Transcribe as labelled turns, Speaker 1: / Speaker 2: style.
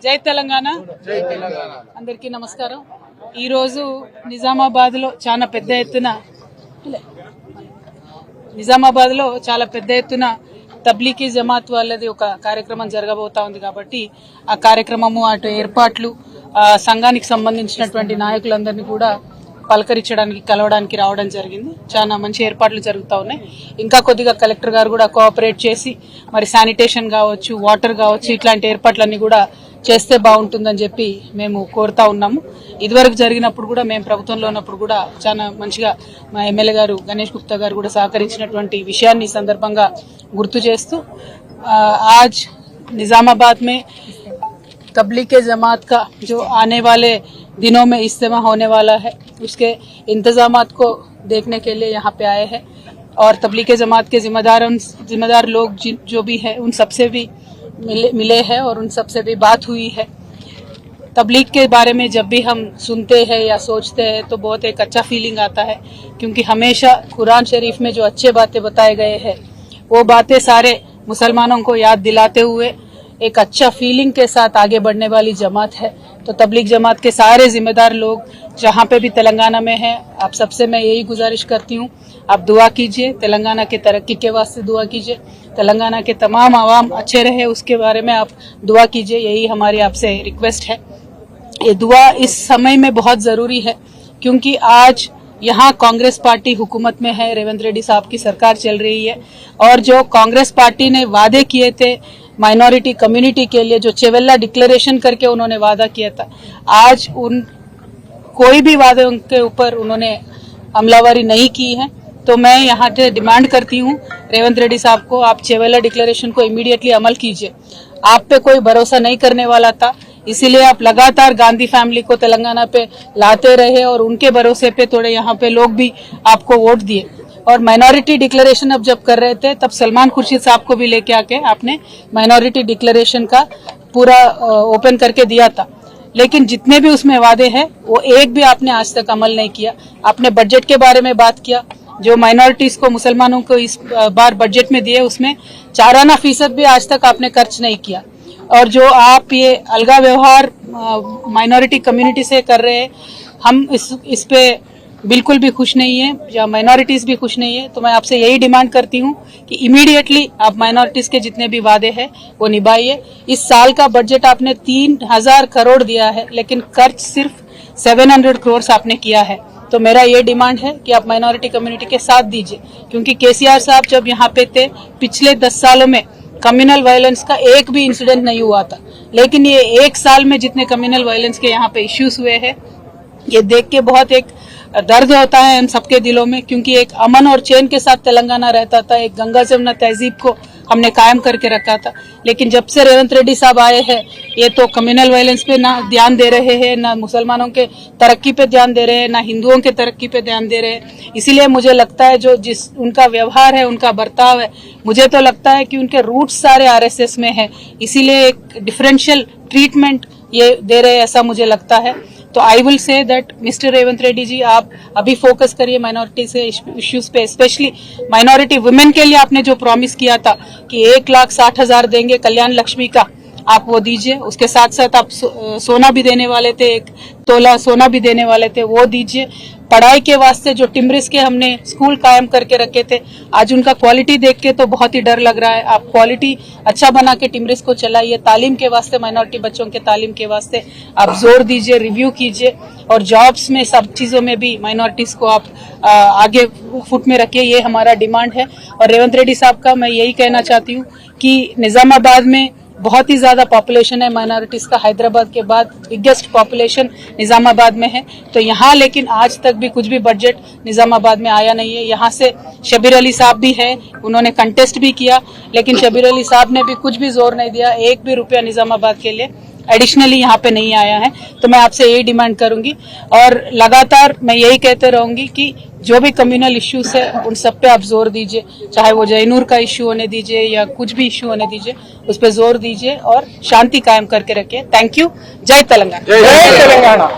Speaker 1: జై తెలంగాణ అందరికీ నమస్కారం। ఈ రోజు నిజామాబాద్ లో చాలా పెద్ద ఎత్తున తబ్లీగీ జమాత్ వాళ్ళది ఒక కార్యక్రమం జరగబోతా ఉంది కాబట్టి ఆ కార్యక్రమము అటు ఏర్పాట్లు సంఘానికి సంబంధించినటువంటి నాయకులందరినీ కూడా పలకరించడానికి కలవడానికి రావడం జరిగింది। చాలా మంచి ఏర్పాట్లు జరుగుతూ ఉన్నాయి। ఇంకా కొద్దిగా కలెక్టర్ గారు కూడా కోఆపరేట్ చేసి మరి శానిటేషన్ కావచ్చు, వాటర్ కావచ్చు, ఇట్లాంటి ఏర్పాట్లన్నీ కూడా చేస్తే బాగుంటుందని చెప్పి మేము కోరుతా ఉన్నాము। ఇదివరకు జరిగినప్పుడు కూడా మేము ప్రభుత్వంలో ఉన్నప్పుడు కూడా చాలా మంచిగా మా ఎమ్మెల్యే గారు గణేష్ గుప్తా గారు కూడా సహకరించినటువంటి విషయాన్ని ఈ సందర్భంగా గుర్తు చేస్తూ आज निजामाबाद में तबलीग जमात का जो आने वाले दिनों में इज्तिमा होने वाला है उसके इंतजामात को देखने के लिए यहाँ पे आए हैं और तबलीग जमात के जिम्मेदार लोग जो भी है उन सबसे भी मिले हैं और उन सबसे भी बात हुई है। तबलीग के बारे में जब भी हम सुनते हैं या सोचते हैं तो बहुत एक अच्छा फीलिंग आता है, क्योंकि हमेशा कुरान शरीफ में जो अच्छे बातें बताए गए हैं वो बातें सारे मुसलमानों को याद दिलाते हुए एक अच्छा फीलिंग के साथ आगे बढ़ने वाली जमात है। तो तबलीग जमात के सारे जिम्मेदार लोग जहाँ पे भी तेलंगाना में हैं, आप सबसे मैं यही गुजारिश करती हूँ, आप दुआ कीजिए, तेलंगाना के तरक्की के वास्ते दुआ कीजिए, तेलंगाना के तमाम आवाम अच्छे रहे उसके बारे में आप दुआ कीजिए, यही हमारी आपसे रिक्वेस्ट है। ये दुआ इस समय में बहुत ज़रूरी है क्योंकि आज यहाँ कांग्रेस पार्टी हुकूमत में है, रेवंत रेड्डी साहब की सरकार चल रही है और जो कांग्रेस पार्टी ने वादे किए थे माइनॉरिटी कम्युनिटी के लिए, जो चेवेल्ला डिक्लेरेशन करके उन्होंने वादा किया था, आज उन कोई भी वादे के ऊपर उन्होंने अमलावरी नहीं की है। तो मैं यहाँ से डिमांड करती हूँ रेवंत रेड्डी साहब को, आप चेवेल्ला डिक्लेरेशन को इमीडिएटली अमल कीजिए। आप पे कोई भरोसा नहीं करने वाला था, इसीलिए आप लगातार गांधी फैमिली को तेलंगाना पे लाते रहे और उनके भरोसे पे थोड़े यहाँ पे लोग भी आपको वोट दिए। और माइनॉरिटी डिक्लेरेशन अब जब कर रहे थे तब सलमान खुर्शीद साहब को भी लेके आके आपने माइनॉरिटी डिक्लेरेशन का पूरा ओपन करके दिया था, लेकिन जितने भी उसमें वादे हैं वो एक भी आपने आज तक अमल नहीं किया। आपने बजट के बारे में बात किया, जो माइनॉरिटीज को मुसलमानों को इस बार बजट में दिए उसमें 4% भी आज तक आपने खर्च नहीं किया। और जो आप ये अलगा व्यवहार माइनॉरिटी कम्युनिटी से कर रहे हैं, हम इस पे बिल्कुल भी खुश नहीं है या माइनॉरिटीज भी खुश नहीं है। तो मैं आपसे यही डिमांड करती हूँ कि इमीडिएटली आप माइनॉरिटीज के जितने भी वादे हैं वो निभाइए। इस साल का बजट आपने 3000 करोड़ दिया है, लेकिन खर्च सिर्फ 700 करोड़ आपने किया है। तो मेरा ये डिमांड है कि आप माइनॉरिटी कम्युनिटी के साथ दीजिए, क्योंकि केसीआर साहब जब यहाँ पे थे पिछले 10 सालों में कम्युनल वायलेंस का एक भी इंसिडेंट नहीं हुआ था, लेकिन ये एक साल में जितने कम्युनल वायलेंस के यहाँ पे इश्यूज हुए हैं ये देख के बहुत एक दर्द होता है हम सबके दिलों में, क्योंकि एक अमन और चैन के साथ तेलंगाना रहता था, एक गंगा जमुना तहजीब को हमने कायम करके रखा था। लेकिन जब से रेवंत रेड्डी साहब आए हैं ये तो कम्युनल वायलेंस पे ना ध्यान दे रहे हैं, ना मुसलमानों के तरक्की पे ध्यान दे रहे हैं, ना हिंदुओं के तरक्की पे ध्यान दे रहे हैं। इसीलिए मुझे लगता है जो जिस उनका व्यवहार है, उनका बर्ताव है, मुझे तो लगता है कि उनके रूट्स सारे आरएसएस में है, इसीलिए एक डिफरेंशियल ट्रीटमेंट ये दे रहे हैं ऐसा मुझे लगता है। तो I will say that mister Revanth Reddy ji आप अभी फोकस करिए माइनॉरिटी से इश्यूज पे, स्पेशली माइनॉरिटी वुमेन के लिए आपने जो प्रॉमिस किया था कि 1,60,000 देंगे कल्याण लक्ष्मी का, आप वो दीजिए। उसके साथ साथ आप सोना भी देने वाले थे, 1 तोला सोना भी देने वाले थे, वो दीजिए। पढ़ाई के वास्ते जो टिम्रिस के हमने स्कूल कायम करके रखे थे, आज उनका क्वालिटी देख के तो बहुत ही डर लग रहा है। आप क्वालिटी अच्छा बना के टिम्रिस को चलाइए, तालीम के वास्ते माइनॉरिटी बच्चों के तालीम के वास्ते आप जोर दीजिए, रिव्यू कीजिए और जॉब्स में सब चीज़ों में भी माइनॉरिटीज़ को आप आगे फुट में रखिए, ये हमारा डिमांड है। और रेवंत रेड्डी साहब का मैं यही कहना चाहती हूँ कि निज़ामाबाद में बहुत ही ज़्यादा पॉपुलेशन है माइनॉरिटीज़ का, हैदराबाद के बाद बिगेस्ट पॉपुलेशन निज़ामाबाद में है। तो यहाँ लेकिन आज तक भी कुछ भी बजट निज़ामाबाद में आया नहीं है। यहाँ से शबीर अली साहब भी है, उन्होंने कंटेस्ट भी किया, लेकिन शबीर अली साहब ने भी कुछ भी जोर नहीं दिया, 1 भी रुपया निज़ामाबाद के लिए एडिशनली यहाँ पे नहीं आया है। तो मैं आपसे यही डिमांड करूंगी और लगातार मैं यही कहते रहूंगी कि जो भी कम्युनल इश्यूज है उन सब पे आप जोर दीजिए, चाहे वो जयनूर का इश्यू होने दीजिए या कुछ भी इश्यू होने दीजिए, उस पर जोर दीजिए और शांति कायम करके रखिए। Thank you. जय तेलंगाना।